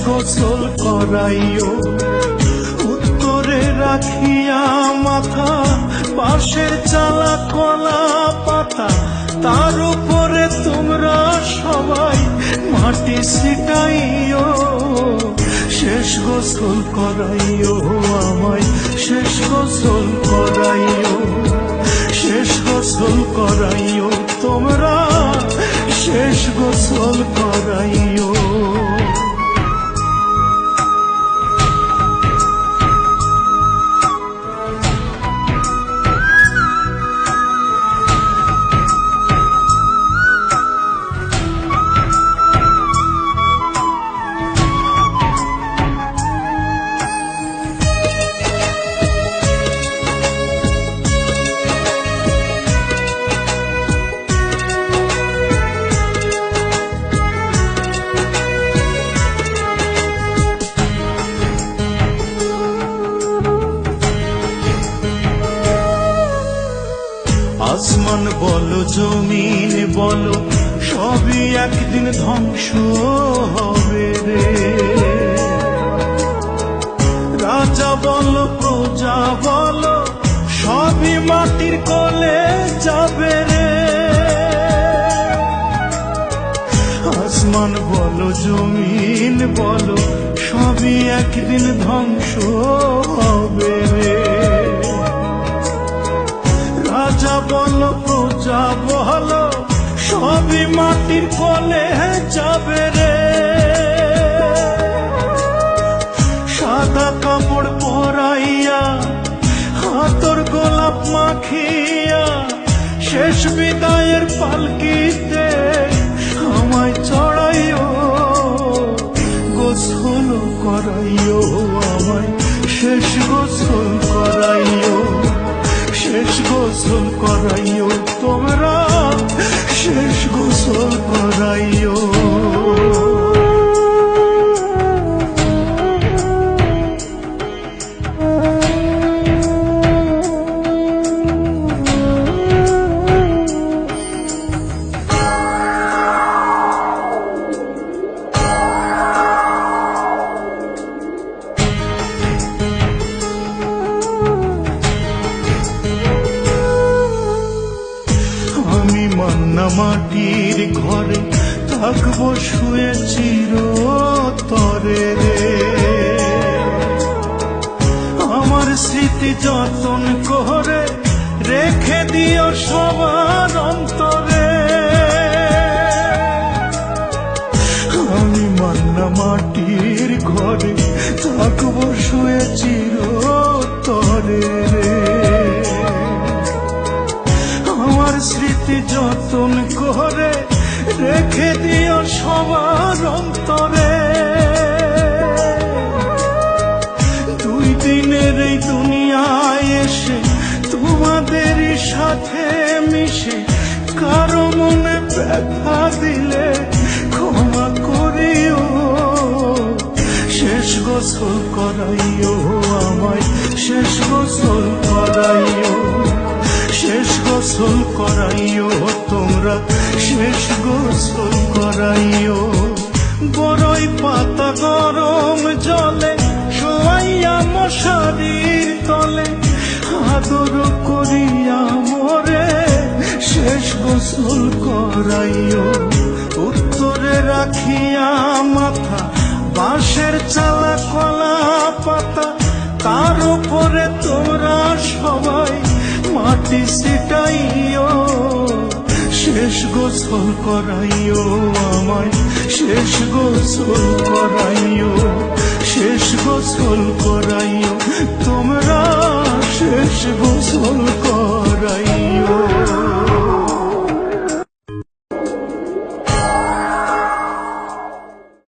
গোসল করাইও। উত্তরে রাখিয়া মাথা বাঁশের চালা কলা পাতা, তার উপরে তোমরা সবাই মাটি ছিটাইও। শেষ গোসল করাইও আমায়, শেষ গোসল করাইও, শেষ গোসল করাইও তোমরা, শেষ গোসল করাইও। আসমান বলো জমিন বলো সবই একদিন ধ্বংস হবে রে। রাজা বলো প্রজা বলো সবই মাটির কোলে যাবে রে। আসমান বলো জমিন বলো সবই একদিন ধ্বংস হবে রে। রাজা বলো প্রজা বলো সবই মাটির কোলে যাবে রে। সাদা কাপড় পরাইয়া হাতর গোলাপ মাখিয়া শেষ বিদায়ের পালকিতে আমায় চড়াইও। গোসল করাইও আমায়, শেষ গোসল করাইও, শেষ গোসল করাইও তোমরা, শেষ গোসল করাইও। মান্না মাটির ঘরে থাকবো শুয়ে চিরতরে রে। আমার স্মৃতি যতন করে রেখে দিও সবার অন্তরে। আমি মান্না মাটির ঘরে থাকবো শুয়ে চিরতরে রে। আমার স্মৃতি যতন করে রেখে দিও সবার অন্তরে। দুই দিনের এই দুনিয়ায় এসে তোমাদেরই সাথে মিশে কারো মনে ব্যথা দিলে ক্ষমা করিও। শেষ গোসল করাইও আমায়, শেষ গোসল করাইও, শেষ গোসল করাইও তোমরা, শেষ গোসল করাইও। বড়ই পাতা গরম জলে শোয়াইয়া মশারির তলে আদর করিয়া মোরে শেষ গোসল করাইও। উত্তরে রাখিয়া মাথা বাঁশের চালা কলা পাতা, তার উপরে তোমরা সবাই মাটি ছিটাইও। শেষ গোসল করাইও আমায়, শেষ গোসল করাইও, শেষ গোসল করাইও তোমরা, শেষ গোসল করাইও।